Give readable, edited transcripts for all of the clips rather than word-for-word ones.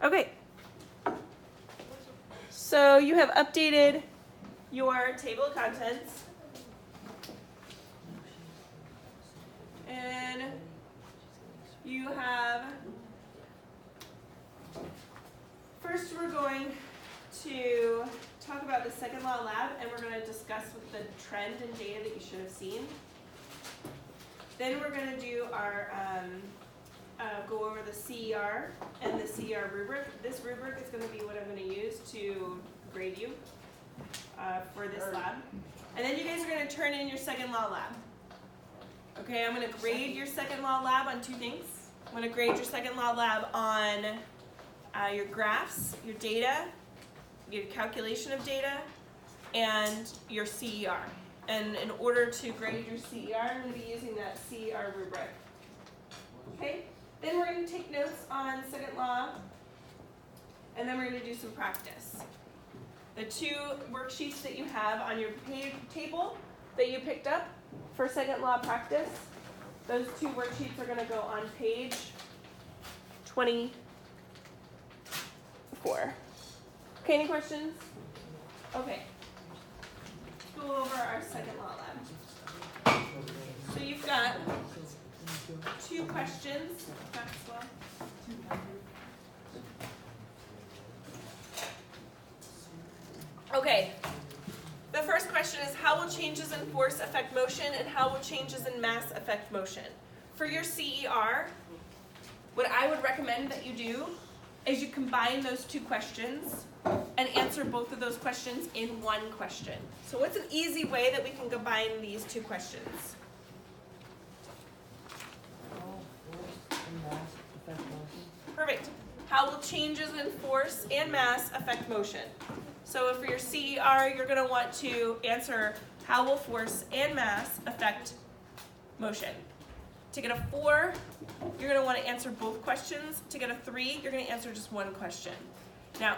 Okay. So you have updated your table of contents. And you have, first we're going to talk about the second law lab, and we're going to discuss with the trend and data that you should have seen. Then we're going to do our, go over the CER and the CER rubric. This rubric is going to be what I'm going to use to grade you for this lab. And then you guys are going to turn in your second law lab. Okay, I'm going to grade your second law lab on two things. I'm going to grade your second law lab on your graphs, your data, your calculation of data, and your CER. And in order to grade your CER, I'm going to be using that CER rubric. Okay, then we're going to take notes on second law, and then we're going to do some practice. The two worksheets that you have on your table that you picked up for second law practice, those two worksheets are going to go on page 24. Okay, any questions? Okay. Let's go over our second law lab. So you've got two questions. Maxwell. Okay. The first question is, how will changes in force affect motion, and how will changes in mass affect motion? For your CER, what I would recommend that you do is you combine those two questions and answer both of those questions in one question. So what's an easy way that we can combine these two questions? Perfect. How will changes in force and mass affect motion? So for your CER, you're going to want to answer, how will force and mass affect motion? To get a 4, you're going to want to answer both questions. To get a 3, you're going to answer just one question. Now,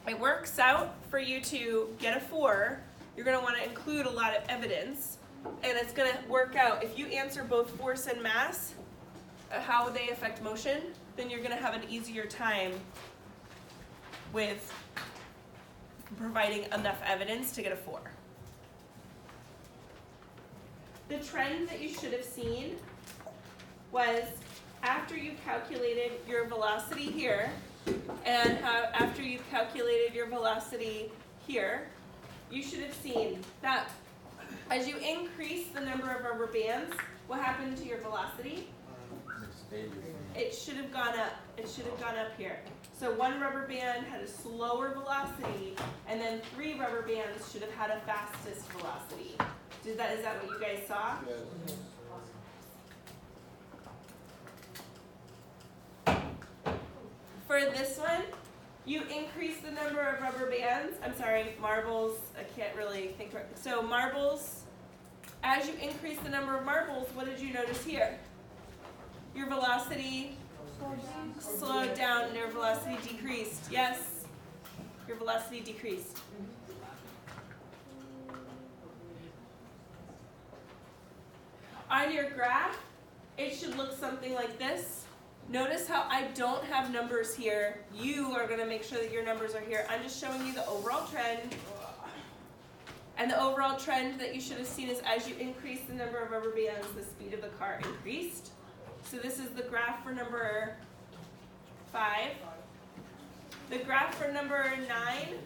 it works out for you to get a 4, you're going to want to include a lot of evidence, and it's going to work out. If you answer both force and mass, how they affect motion, then you're going to have an easier time with providing enough evidence to get a 4. The trend that you should have seen was after you calculated your velocity here, and after you calculated your velocity here, you should have seen that as you increase the number of rubber bands, what happened to your velocity? It should have gone up. It should have gone up here. So one rubber band had a slower velocity, and then 3 rubber bands should have had a fastest velocity. Is that what you guys saw? Yes. For this one, you increase the number of rubber bands. I'm sorry, marbles. I can't really think. So marbles, as you increase the number of marbles, what did you notice here? Your velocity slowed down and your velocity decreased. Yes, your velocity decreased. On your graph, it should look something like this. Notice how I don't have numbers here. You are going to make sure that your numbers are here. I'm just showing you the overall trend. And the overall trend that you should have seen is as you increase the number of rubber bands, the speed of the car increased. So this is the graph for number 5. The graph for number 9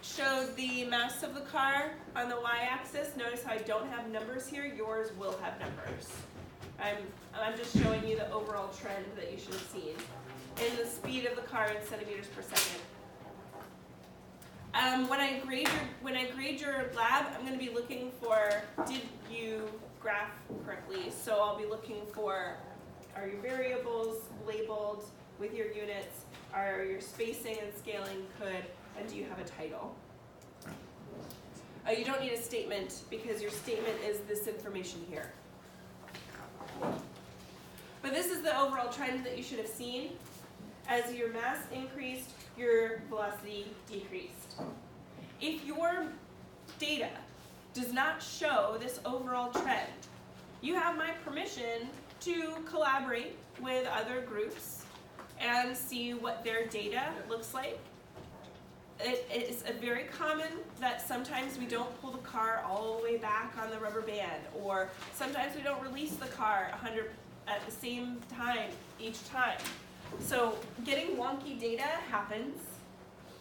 showed the mass of the car on the y-axis. Notice how I don't have numbers here. Yours will have numbers. I'm just showing you the overall trend that you should have seen in the speed of the car in centimeters per second. When I grade your lab, I'm going to be looking for, did you graph correctly? So I'll be looking for, are your variables labeled with your units? Are your spacing and scaling good? And do you have a title? You don't need a statement because your statement is this information here. But this is the overall trend that you should have seen. As your mass increased, your velocity decreased. If your data does not show this overall trend, you have my permission to collaborate with other groups and see what their data looks like. It is very common that sometimes we don't pull the car all the way back on the rubber band, or sometimes we don't release the car 100 at the same time each time. So getting wonky data happens,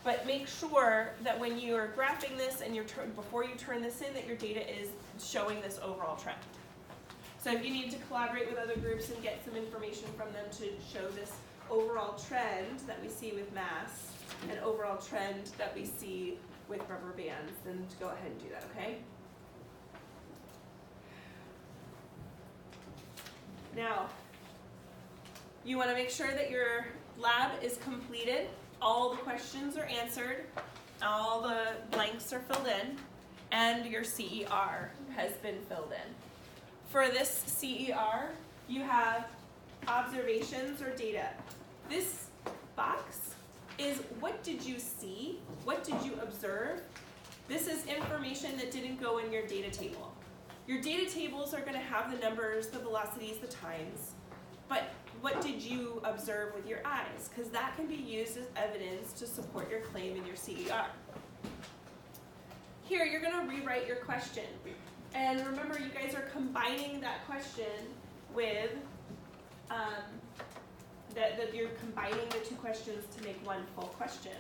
but make sure that when you're graphing this and before you turn this in, that your data is showing this overall trend. So if you need to collaborate with other groups and get some information from them to show this overall trend that we see with mass, an overall trend that we see with rubber bands, then go ahead and do that, okay? Now, you want to make sure that your lab is completed, all the questions are answered, all the blanks are filled in, and your CER has been filled in. For this CER, you have observations or data. This box is what did you see? What did you observe? This is information that didn't go in your data table. Your data tables are going to have the numbers, the velocities, the times, but what did you observe with your eyes? Because that can be used as evidence to support your claim in your CER. Here, you're going to rewrite your question. And remember, you guys are combining that question with that you're combining the two questions to make one full question.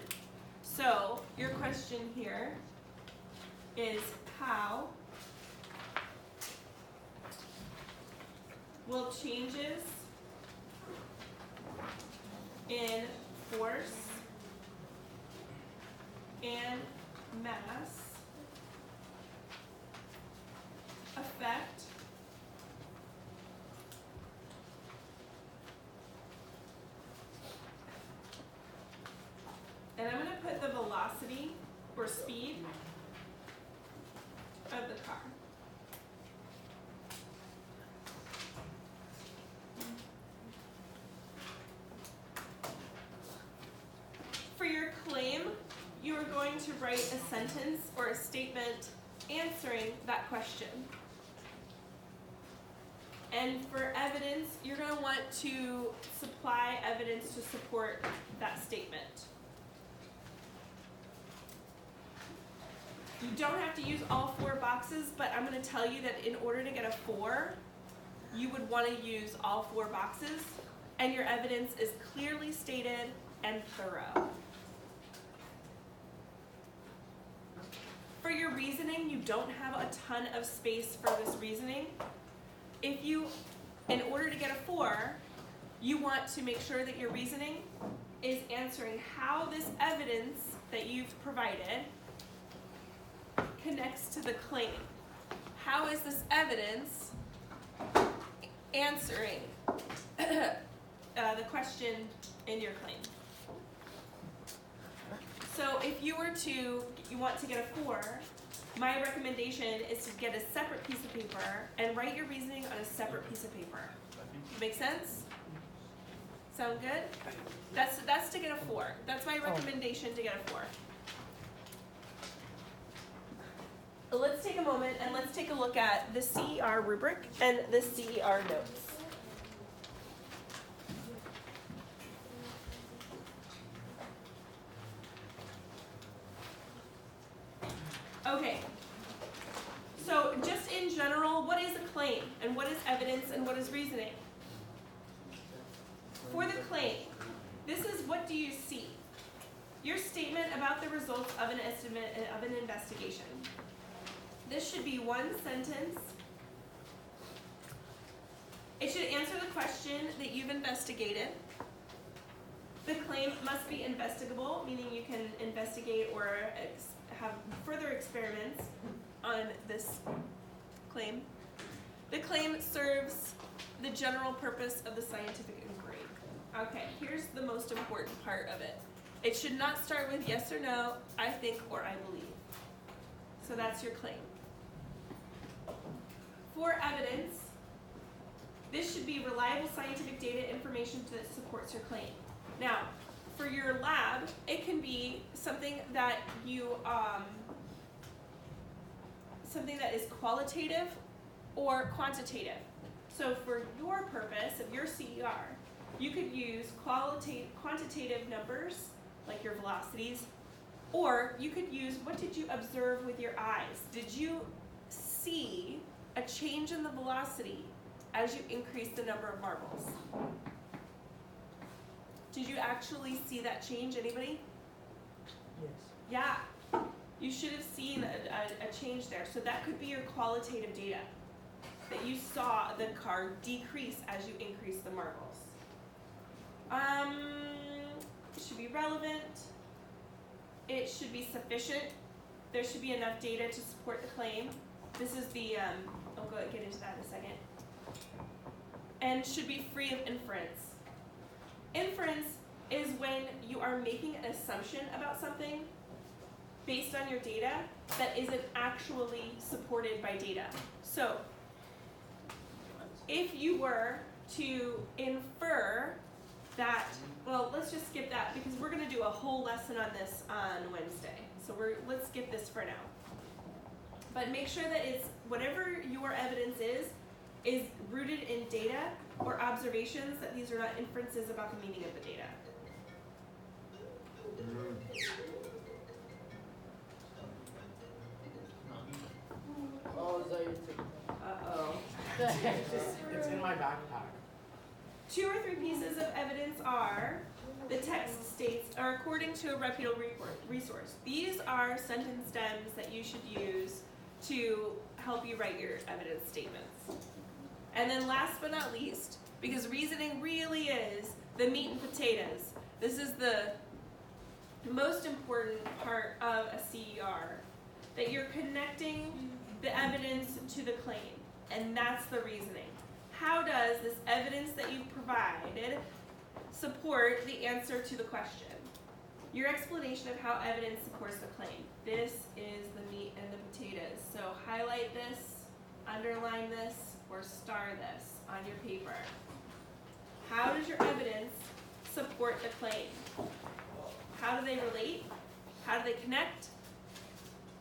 So your question here is, how will changes in force and mass affect and I'm going to put the velocity or speed of the car. For your claim, you are going to write a sentence or a statement answering that question. And for evidence, you're going to want to supply evidence to support that statement. You don't have to use all 4 boxes, but I'm going to tell you that in order to get a 4, you would want to use all 4 boxes, and your evidence is clearly stated and thorough. For your reasoning, you don't have a ton of space for this reasoning. If you, in order to get a 4, you want to make sure that your reasoning is answering how this evidence that you've provided connects to the claim. How is this evidence answering the question in your claim? So if you want to get a 4, my recommendation is to get a separate piece of paper and write your reasoning on a separate piece of paper. Make sense? Sound good? That's to get a 4. That's my recommendation to get a 4. Let's take a moment and let's take a look at the CER rubric and the CER notes. Okay, so just in general, what is a claim and what is evidence and what is reasoning? For the claim, this is what do you see? Your statement about the results of an estimate of an investigation. This should be one sentence. It should answer the question that you've investigated. The claim must be investigable, meaning you can investigate or have further experiments on this claim. The claim serves the general purpose of the scientific inquiry. Okay, here's the most important part of it. It should not start with yes or no, I think, or I believe. So that's your claim. For evidence, this should be reliable scientific data information that supports your claim. Now, for your lab, it can be something that you, something that is qualitative or quantitative. So for your purpose of your CER, You could use quantitative numbers, like your velocities, or you could use what did you observe with your eyes? Did you see a change in the velocity as you increase the number of marbles? Did you actually see that change, anybody? Yes. Yeah, you should have seen a change there. So that could be your qualitative data, that you saw the car decrease as you increase the marbles. It should be relevant. It should be sufficient. There should be enough data to support the claim. This is the, I'll get into that in a second. And should be free of inference. Inference is when you are making an assumption about something based on your data that isn't actually supported by data. So, if you were to infer that, well, let's just skip that because we're going to do a whole lesson on this on Wednesday. So let's skip this for now. But make sure that it's whatever your evidence is rooted in data or observations, that these are not inferences about the meaning of the data. Oh, is that your TikTok? Uh-oh. It's in my backpack. 2 or 3 pieces of evidence are, the text states, are according to a reputable resource. These are sentence stems that you should use to help you write your evidence statements. And then last but not least, because reasoning really is the meat and potatoes, this is the most important part of a CER, that you're connecting the evidence to the claim, and that's the reasoning. How does this evidence that you've provided support the answer to the question? Your explanation of how evidence supports the claim. This is the meat and the potatoes. So highlight this, underline this, or star this on your paper. How does your evidence support the claim? How do they relate? How do they connect?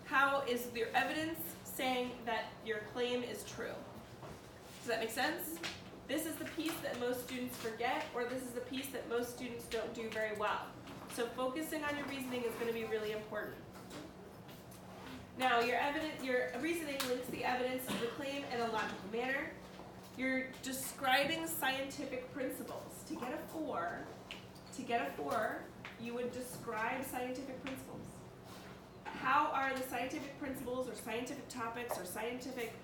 How is your evidence saying that your claim is true? Does that make sense? This is the piece that most students forget, or this is the piece that most students don't do very well. So focusing on your reasoning is going to be really important. Now, your reasoning links the evidence to the claim in a logical manner. You're describing scientific principles. To get a 4, you would describe scientific principles. How are the scientific principles or scientific topics or scientific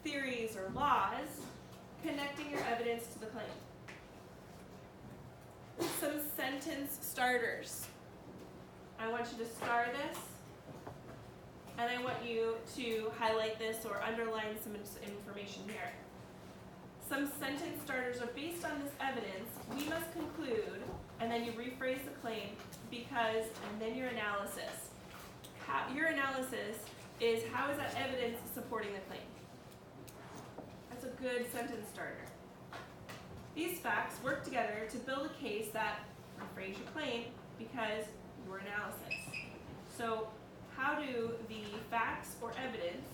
theories or laws connecting your evidence to the claim? Some sentence starters. I want you to star this, and I want you to highlight this or underline some information here. Some sentence starters are based on this evidence. We must conclude, and then you rephrase the claim because, and then your analysis. Your analysis is how is that evidence supporting the claim? That's a good sentence starter. These facts work together to build a case that rephrase your claim because your analysis. So how do the facts or evidence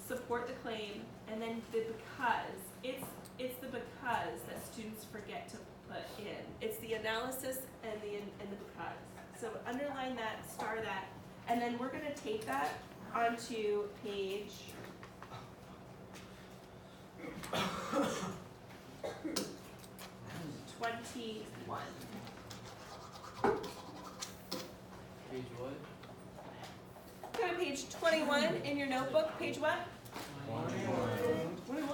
support the claim, and then the because. It's the because that students forget to put in. It's the analysis and the because. So underline that, star that, and then we're going to take that onto page 21. Page what? Go to page 21 in your notebook. Page what? 21.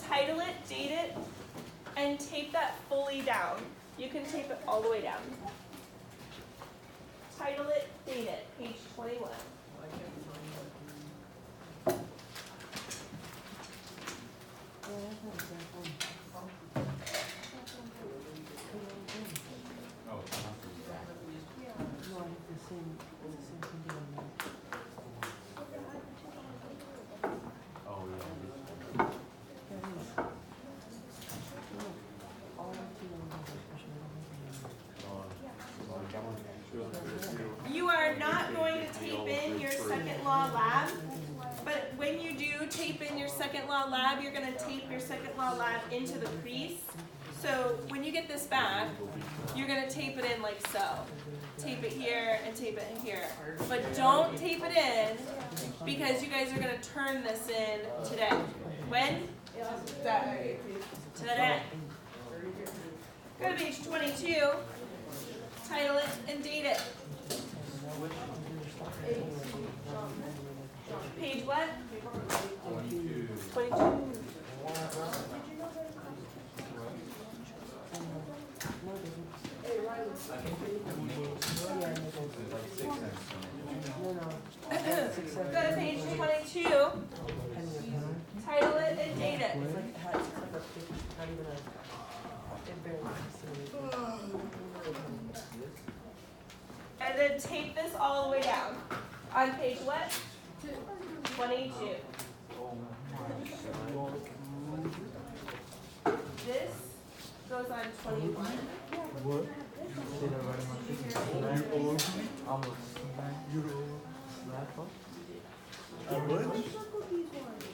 Title it, date it, and tape that fully down. You can tape it all the way down. Title it, date it, page 21. You are not going to tape in your second law lab tape in your second law lab, you're going to tape your second law lab into the crease. So when you get this back, you're going to tape it in like so. Tape it here and tape it here. But don't tape it in because you guys are going to turn this in today. When? Today. Go to page 22, title it and date it. Page what? 22. Go to page 22, title it and date it. And then tape this all the way down. On page what? 22. This goes on 21.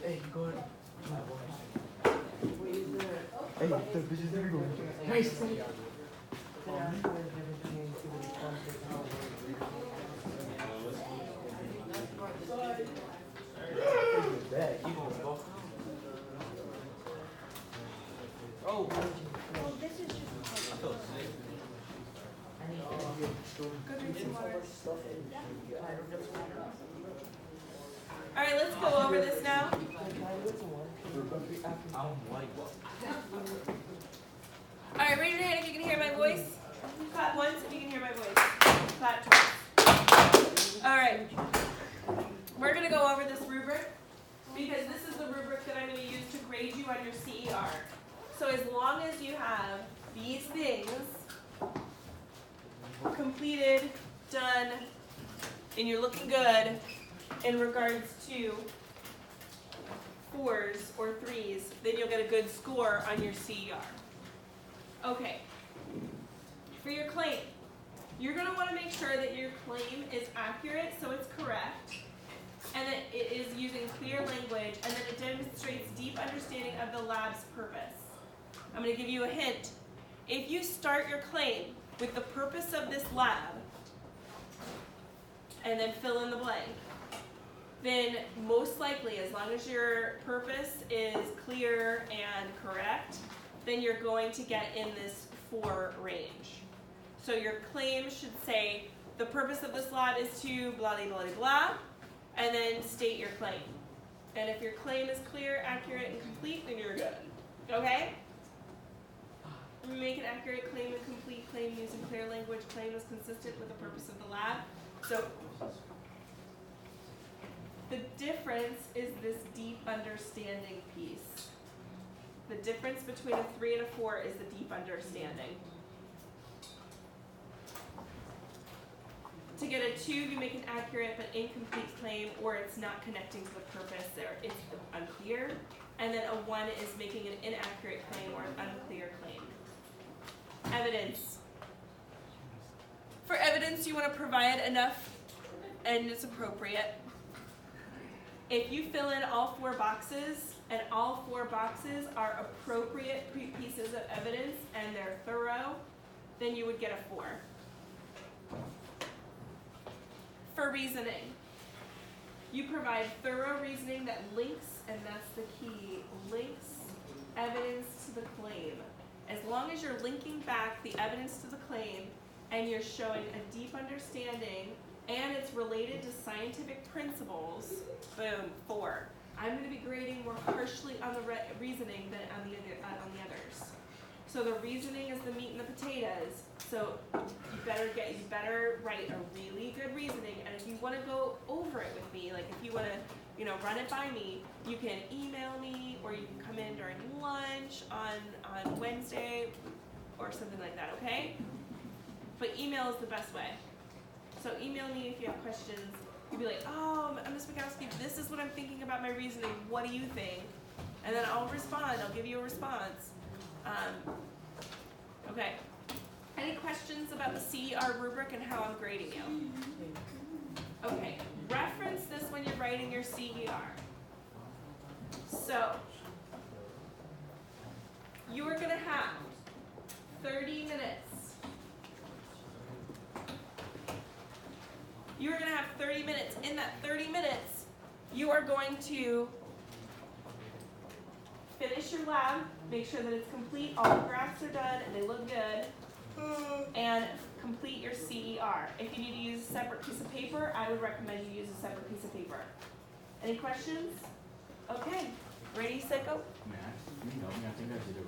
Hey, go ahead. Nice. Oh, Go drink some water. All right, let's go over this now. All right, raise your hand if you can hear my voice. Clap once if you can hear my voice. Clap twice. All right. We're going to go over this rubric because this is the rubric that I'm going to use to grade you on your CER. So as long as you have these things completed, done, and you're looking good in regards to 4s or 3s, then you'll get a good score on your CER. Okay, for your claim, you're going to want to make sure that your claim is accurate, so it's correct, and that it is using clear language, and that it demonstrates deep understanding of the lab's purpose. I'm going to give you a hint. If you start your claim with the purpose of this lab, and then fill in the blank, then most likely, as long as your purpose is clear and correct, then you're going to get in this 4 range. So your claim should say, the purpose of this lab is to blah, blah, blah, blah, and then state your claim. And if your claim is clear, accurate, and complete, then you're good. Okay? Make an accurate claim and complete claim using clear language. Claim is consistent with the purpose of the lab. So the difference is this deep understanding piece. The difference between a 3 and a 4 is the deep understanding. To get a 2, you make an accurate but incomplete claim, or it's not connecting to the purpose, or it's unclear. And then a 1 is making an inaccurate claim or an unclear claim. Evidence. For evidence, you want to provide enough, and it's appropriate. If you fill in all 4 boxes, and all 4 boxes are appropriate pieces of evidence, and they're thorough, then you would get a 4. For reasoning, you provide thorough reasoning that links, and that's the key, links evidence to the claim. As long as you're linking back the evidence to the claim, and you're showing a deep understanding, and it's related to scientific principles, boom, 4. I'm going to be grading more harshly on the reasoning than on the others. So the reasoning is the meat and the potatoes. So you better write a really good reasoning. And if you want to go over it with me, like if you want to, run it by me, you can email me, or you can come in during lunch on Wednesday or something like that. Okay? But email is the best way. So email me if you have questions. You'd be like, oh, Ms. Mikowski, this is what I'm thinking about my reasoning. What do you think? And then I'll respond. I'll give you a response. Okay. Any questions about the CER rubric and how I'm grading you? Okay. Reference this when you're writing your CER. So, you are gonna have 30 minutes. You are gonna have 30 minutes. In that 30 minutes, you are going to finish your lab, make sure that it's complete, all the graphs are done and they look good, and complete your CER. If you need to use a separate piece of paper, I would recommend you use a separate piece of paper. Any questions? Okay, ready, set, go. Max, you know me, I think I did it